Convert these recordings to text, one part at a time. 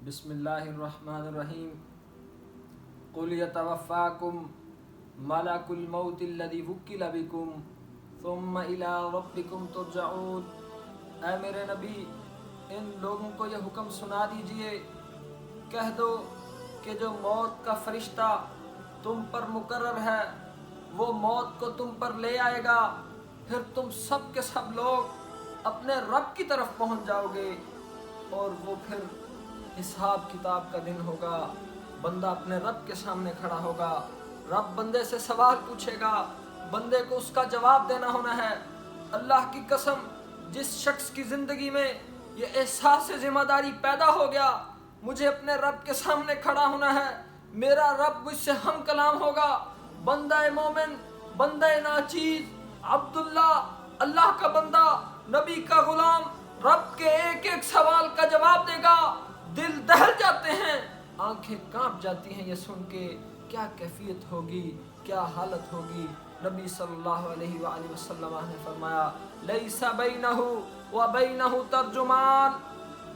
بسم اللہ الرحمن الرحیم قل یتوفاکم ملک الموت الذی وکل بکم ثم الی ربکم ترجعون۔ اے میرے نبی، ان لوگوں کو یہ حکم سنا دیجئے، کہہ دو کہ جو موت کا فرشتہ تم پر مقرر ہے وہ موت کو تم پر لے آئے گا، پھر تم سب کے سب لوگ اپنے رب کی طرف پہنچ جاؤ گے، اور وہ پھر حساب کتاب کا دن ہوگا۔ بندہ اپنے رب کے سامنے کھڑا ہوگا، رب بندے سے سوال پوچھے گا، بندے کو اس کا جواب دینا ہونا ہے۔ اللہ کی قسم، جس شخص کی زندگی میں یہ احساس ذمہ داری پیدا ہو گیا مجھے اپنے رب کے سامنے کھڑا ہونا ہے، میرا رب مجھ سے ہم کلام ہوگا، بندہ مومن، بندہ ناچیز، عبداللہ، اللہ کا بندہ، نبی کا غلام، رب کے ایک ایک سوال کا جواب دے گا، دل دہل جاتے ہیں، آنکھیں کانپ جاتی ہیں یہ سن کے۔ کیا کیفیت ہوگی، کیا حالت ہوگی۔ نبی صلی اللہ علیہ وآلہ وسلم نے فرمایا لیس بینہ و بینہ ترجمان۔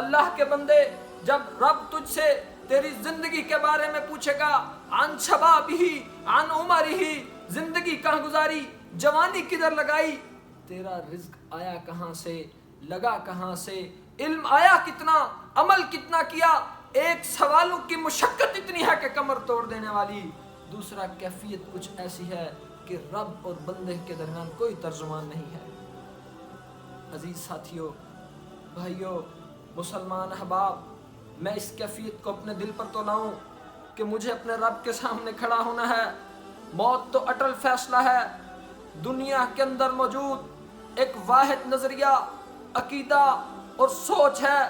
اللہ کے بندے، جب رب تجھ سے تیری زندگی کے بارے میں پوچھے گا، عن شبابہ عن عمرہ، زندگی کہاں گزاری، جوانی کدھر لگائی، تیرا رزق آیا کہاں سے، لگا کہاں سے، علم آیا کتنا، عمل کتنا کیا، ایک سوالوں کی مشقت اتنی ہے کہ کمر توڑ دینے والی۔ دوسرا کیفیت کچھ ایسی ہے کہ رب اور بندے کے درمیان کوئی ترجمان نہیں ہے۔ عزیز ساتھیوں، بھائیوں، مسلمان احباب، میں اس کیفیت کو اپنے دل پر تو لاؤں کہ مجھے اپنے رب کے سامنے کھڑا ہونا ہے۔ موت تو اٹل فیصلہ ہے۔ دنیا کے اندر موجود ایک واحد نظریہ، عقیدہ اور سوچ ہے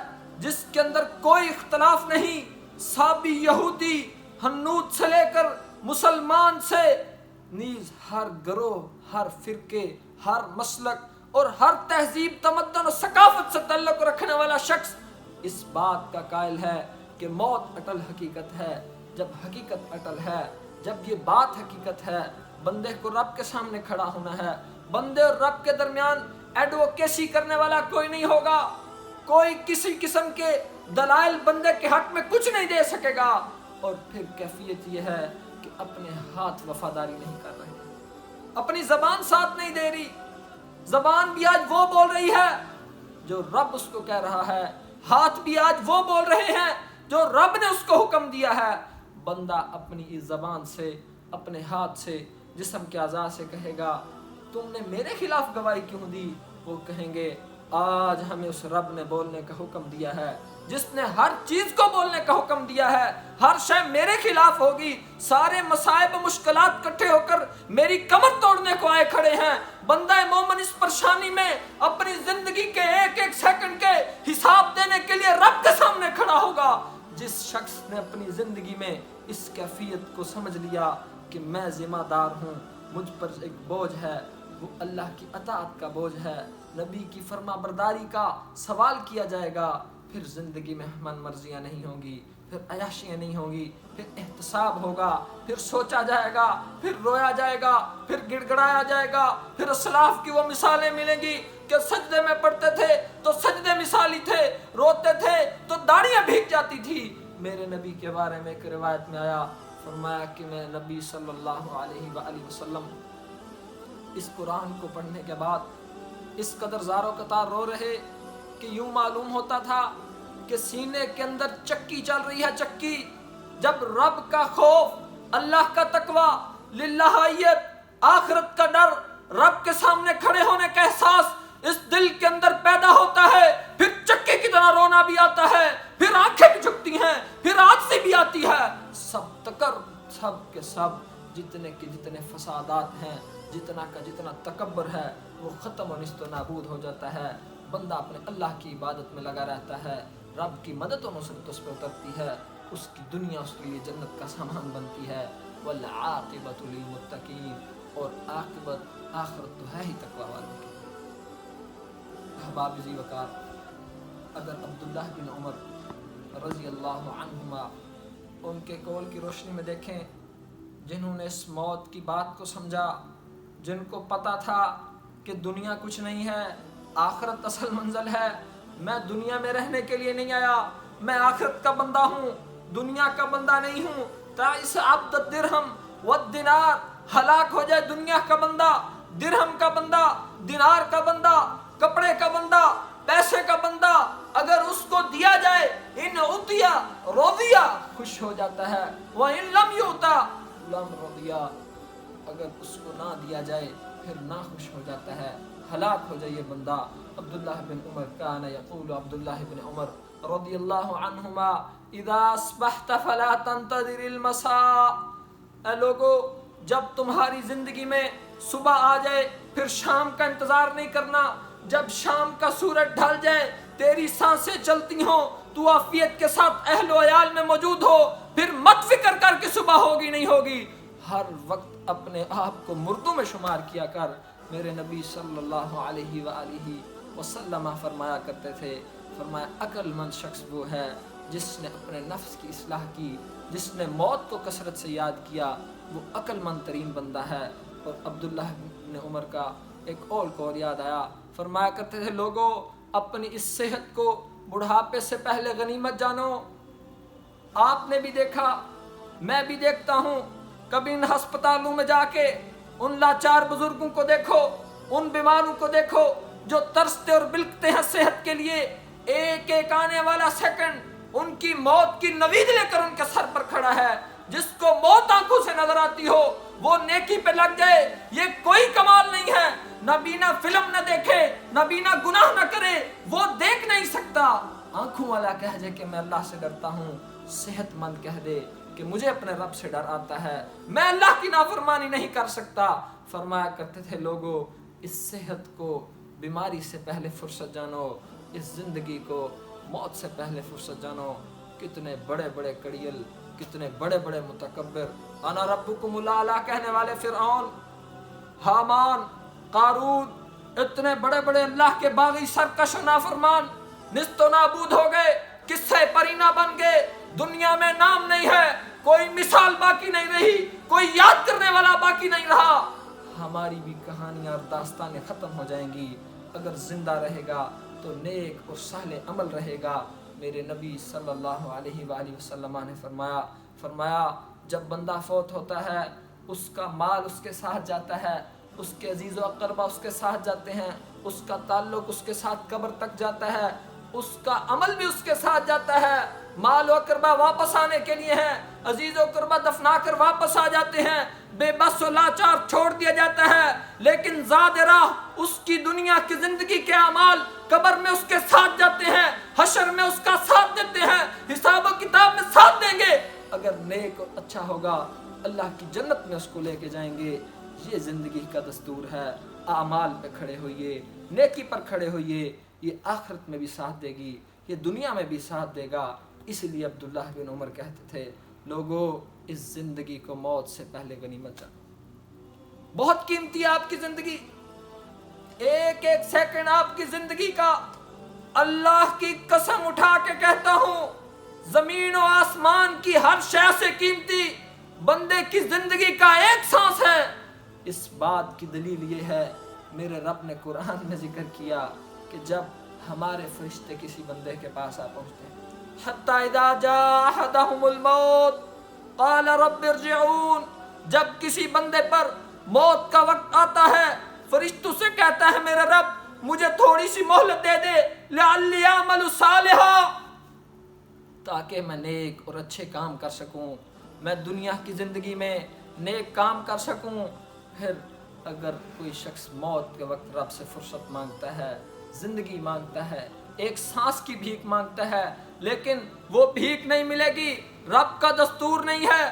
جس کے اندر کوئی اختلاف نہیں۔ صابی یہودی ہنود سے لے کر مسلمان سے نیز ہر گروہ، ہر فرقے، ہر مسلک اور ہر تہذیب، تمدن اور ثقافت سے تعلق رکھنے والا شخص اس بات کا قائل ہے کہ موت اٹل حقیقت ہے۔ جب حقیقت اٹل ہے، جب یہ بات حقیقت ہے، بندے کو رب کے سامنے کھڑا ہونا ہے۔ بندے اور رب کے درمیان ایڈوکیسی کرنے والا کوئی نہیں ہوگا، کوئی کسی قسم کے دلائل بندے کے حق میں کچھ نہیں دے سکے گا۔ اور پھر کیفیت یہ ہے کہ اپنے ہاتھ وفاداری نہیں کر رہے، اپنی زبان ساتھ نہیں دے رہی۔ زبان بھی آج وہ بول رہی ہے جو رب اس کو کہہ رہا ہے، ہاتھ بھی آج وہ بول رہے ہیں جو رب نے اس کو حکم دیا ہے۔ بندہ اپنی اس زبان سے، اپنے ہاتھ سے، جسم کے اعضاء سے کہے گا تم نے میرے خلاف گواہی کیوں دی؟ وہ کہیں گے آج ہمیں اس رب نے بولنے کا حکم دیا ہے جس نے ہر چیز کو بولنے کا حکم دیا ہے۔ ہر شے میرے خلاف ہوگی، سارے مصائب و مشکلات کٹھے ہو کر میری کمر توڑنے کو آئے کھڑے ہیں۔ بندہ مومن اس پریشانی میں اپنی زندگی کے ایک ایک سیکنڈ کے حساب دینے کے لیے رب کے سامنے کھڑا ہوگا۔ جس شخص نے اپنی زندگی میں اس کیفیت کو سمجھ لیا کہ میں ذمہ دار ہوں، مجھ پر ایک بوجھ ہے، وہ اللہ کی اطاعت کا بوجھ ہے، نبی کی فرما برداری کا سوال کیا جائے گا، پھر زندگی میں من مرضیاں نہیں ہوں گی، پھر عیاشیاں نہیں ہوں گی، پھر احتساب ہوگا، پھر سوچا جائے گا، پھر رویا جائے گا، پھر گڑ گڑایا جائے گا، پھر اسلاف کی وہ مثالیں ملیں گی کہ سجدے میں پڑھتے تھے تو سجدے مثالی تھے، روتے تھے تو داڑیاں بھیگ جاتی تھی۔ میرے نبی کے بارے میں ایک روایت میں آیا، فرمایا کہ میں نبی صلی اللہ علیہ وآلہ وسلم اس قرآن کو پڑھنے کے بعد اس قدر زار و قطار رو رہے کہ یوں معلوم ہوتا تھا کہ سینے کے اندر چکی چل رہی ہے، چکی۔ جب رب کا خوف، اللہ کا تقوی، للہیت، آخرت کا ڈر، رب کے سامنے کھڑے ہونے کا احساس اس دل کے اندر پیدا ہوتا ہے، پھر چکی کی طرح رونا بھی آتا ہے، پھر آنکھیں بھی جھکتی ہیں، پھر عاجزی بھی آتی ہے۔ سب کے سب جتنے کے جتنے فسادات ہیں، جتنا کا جتنا تکبر ہے، وہ ختم و نیست و نابود ہو جاتا ہے۔ بندہ اپنے اللہ کی عبادت میں لگا رہتا ہے، رب کی مدد و نصرت اس پہ اترتی ہے، اس کی دنیا اس کے لیے جنت کا سامان بنتی ہے۔ والعاقبۃ للمتقین، اور عاقبت آخرت تو ہے ہی تقوی والوں کی۔ احباب ذی وقار، اگر عبداللہ بن عمر رضی اللہ عنہما ان کے قول کی روشنی میں دیکھیں، جنہوں نے اس موت کی بات کو سمجھا، جن کو پتا تھا کہ دنیا کچھ نہیں ہے، آخرت اصل منزل ہے، میں دنیا میں رہنے کے لیے نہیں آیا، میں آخرت کا بندہ ہوں، دنیا کا بندہ نہیں ہوں۔ تعس عبد الدرہم والدینار، ہلاک ہو جائے دنیا کا بندہ، درہم کا بندہ، دینار کا بندہ، کپڑے کا بندہ، پیسے کا بندہ، اگر اس کو دیا جائے ان عطیہ رضیہ، خوش ہو جاتا ہے، وَإِن لَمْ يُؤْتَ لَمْ رضیہ، اگر اس کو نہ دیا جائے پھر نہ خوش ہو جاتا ہے، ہلاک ہو جائے یہ بندہ۔ عبداللہ بن عمر کان یقول، عبداللہ بن عمر رضی اللہ عنہما، اذا اصبحت فلا تنتظر المساء، اے لوگو جب تمہاری زندگی میں صبح آ جائے پھر شام کا انتظار نہیں کرنا، جب شام کا سورج ڈھل جائے تیری سانسیں چلتی ہوں، تو عافیت کے ساتھ اہل و عیال میں موجود ہو، پھر مت فکر کر کہ صبح ہوگی نہیں ہوگی، ہر وقت اپنے آپ کو مردوں میں شمار کیا کر۔ میرے نبی صلی اللہ علیہ وآلہ وسلم فرمایا کرتے تھے، فرمایا عقل مند شخص وہ ہے جس نے اپنے نفس کی اصلاح کی، جس نے موت کو کثرت سے یاد کیا، وہ عقل مند ترین بندہ ہے۔ اور عبداللہ بن عمر کا ایک اور قول یاد آیا، فرمایا کرتے تھے لوگوں اپنی اس صحت کو بڑھاپے سے پہلے غنیمت جانو۔ آپ نے بھی دیکھا، میں بھی دیکھتا ہوں، کبھی ان ہسپتالوں میں جا کے ان لاچار بزرگوں کو دیکھو، ان بیماروں کو دیکھو جو ترستے اور بلکتے ہیں صحت کے لیے، ایک ایک آنے والا سیکنڈ ان کی موت کی نوید لے کر ان کے سر پر کھڑا ہے۔ جس کو موت آنکھوں سے نظر آتی ہو وہ نیکی پہ لگ جائے، یہ کوئی کمال نہیں ہے۔ نبی نہ فلم نہ دیکھے، نبی نہ گناہ نہ کرے، وہ دیکھ نہیں سکتا۔ آنکھوں والا کہہ دے کہ میں اللہ سے ڈرتا ہوں، صحت مند کہہ دے کہ مجھے اپنے رب سے ڈر آتا ہے، میں اللہ کی نافرمانی نہیں کر سکتا۔ فرمایا کرتے تھے لوگوں اس صحت کو بیماری سے پہلے فرصت جانو، اس زندگی کو موت سے پہلے فرصت جانو۔ کتنے بڑے بڑے کڑیل، کتنے بڑے بڑے متکبر، انا ربکم الاعلی کہنے والے فرعون، حامان، قارون، اتنے بڑے بڑے اللہ کے باغی سرکش و نافرمان نست و نابود ہو گئے، قصے پرینا بن گئے، دنیا میں نام نہیں ہے، کوئی مثال باقی نہیں رہی، کوئی یاد کرنے والا باقی نہیں رہا۔ ہماری بھی کہانیاں اور داستانیں ختم ہو جائیں گی، اگر زندہ رہے گا تو نیک اور صالح عمل رہے گا۔ میرے نبی صلی اللہ علیہ وآلہ وسلم نے فرمایا جب بندہ فوت ہوتا ہے اس کا مال اس کے ساتھ جاتا ہے، اس کے عزیز و اقربا اس کے ساتھ جاتے ہیں، اس کا تعلق اس کے ساتھ قبر تک جاتا ہے، اس کا عمل بھی اس کے ساتھ جاتا ہے۔ مال و اقربا واپس آنے کے لیے ہیں، عزیز و اقربا دفنا کر واپس آ جاتے ہیں، بے بس و لاچار چھوڑ دیا جاتا ہے، لیکن زاد راہ اس کی دنیا کی زندگی کے اعمال قبر میں اس کے ساتھ جاتے ہیں، حشر میں اس کا ساتھ دیتے ہیں، حساب و کتاب میں ساتھ دیں گے۔ اگر نیک اور اچھا ہوگا اللہ کی جنت میں اس کو لے کے جائیں گے۔ یہ زندگی کا دستور ہے، اعمال پہ کھڑے ہوئیے، نیکی پر کھڑے ہوئیے، یہ آخرت میں بھی ساتھ دے گی، یہ دنیا میں بھی ساتھ دے گا۔ اس لیے عبداللہ بن عمر کہتے تھے لوگوں اس زندگی کو موت سے پہلے غنیمت جانو۔ بہت قیمتی ہے آپ کی زندگی، ایک ایک سیکنڈ آپ کی زندگی کا، اللہ کی قسم اٹھا کے کہتا ہوں زمین و آسمان کی ہر شے سے قیمتی بندے کی زندگی کا ایک سانس ہے۔ اس بات کی دلیل یہ ہے میرے رب نے قرآن میں ذکر کیا کہ جب ہمارے فرشتے کسی بندے کے پاس آ پہنچتے ہیں، حتی اذا جاء احدهم الموت قال رب ارجعون، جب کسی بندے پر موت کا وقت آتا ہے فرشتوں سے کہتا ہے میرے رب مجھے تھوڑی سی مہلت دے دے، لعلی اعمل صالحا، تاکہ میں نیک اور اچھے کام کر سکوں، میں دنیا کی زندگی میں نیک کام کر سکوں۔ پھر اگر کوئی شخص موت کے وقت رب سے فرصت مانگتا ہے، زندگی مانگتا ہے، ایک سانس کی بھیک مانگتا ہے، لیکن وہ بھیک نہیں ملے گی، رب کا دستور نہیں ہے،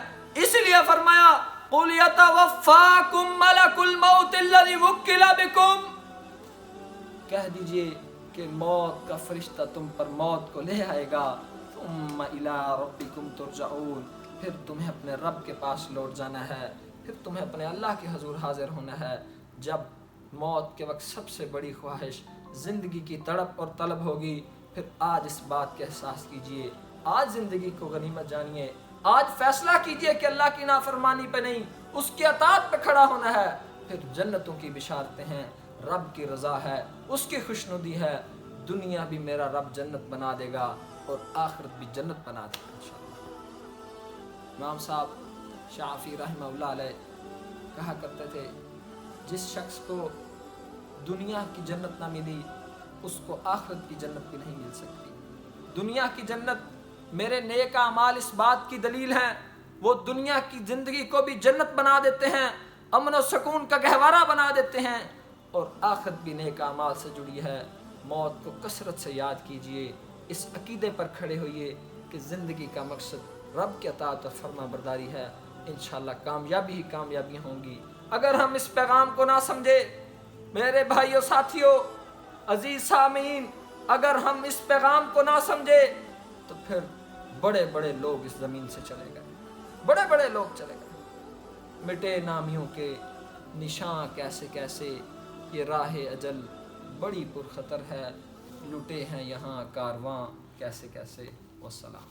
اس لیے فرمایا قُلْ يَتَوَفَّاكُمْ مَلَكُ الْمَوْتِ الَّذِي وُكِّلَ بِكُمْ، کہہ دیجئے کہ موت کا فرشتہ تم پر موت کو لے آئے گا، ثُمَّ إِلَىٰ رَبِّكُمْ تُرْجَعُونَ، پھر تمہیں اپنے رب کے پاس لوٹ جانا ہے، پھر تمہیں اپنے اللہ کے حضور حاضر ہونا ہے۔ جب موت کے وقت سب سے بڑی خواہش زندگی کی تڑپ اور طلب ہوگی، پھر آج اس بات کا احساس کیجئے، آج زندگی کو غنیمت جانیے، آج فیصلہ کیجئے کہ اللہ کی نافرمانی پہ نہیں اس کی اطاعت پہ کھڑا ہونا ہے۔ پھر جنتوں کی بشارتیں ہیں، رب کی رضا ہے، اس کی خوشنودی ہے، دنیا بھی میرا رب جنت بنا دے گا، اور آخرت بھی جنت بنا دے انشاءاللہ۔ امام صاحب شافعی رحمہ اللہ علیہ کہا کرتے تھے جس شخص کو دنیا کی جنت نہ ملی اس کو آخرت کی جنت بھی نہیں مل سکتی۔ دنیا کی جنت میرے نیک اعمال اس بات کی دلیل ہیں، وہ دنیا کی زندگی کو بھی جنت بنا دیتے ہیں، امن و سکون کا گہوارہ بنا دیتے ہیں، اور آخرت بھی نیک اعمال سے جڑی ہے۔ موت کو کثرت سے یاد کیجئے، اس عقیدے پر کھڑے ہوئیے کہ زندگی کا مقصد رب کی اطاعت اور فرما برداری ہے، انشاءاللہ کامیابی ہی کامیابی ہوں گی۔ اگر ہم اس پیغام کو نہ سمجھے، میرے بھائیوں ساتھیوں عزیز سامعین، اگر ہم اس پیغام کو نہ سمجھے تو پھر بڑے بڑے لوگ اس زمین سے چلے گئے، بڑے بڑے لوگ چلے گئے، مٹے نامیوں کے نشاں کیسے کیسے، یہ راہ اجل بڑی پرخطر ہے، لٹے ہیں یہاں کارواں کیسے کیسے۔ والسلام۔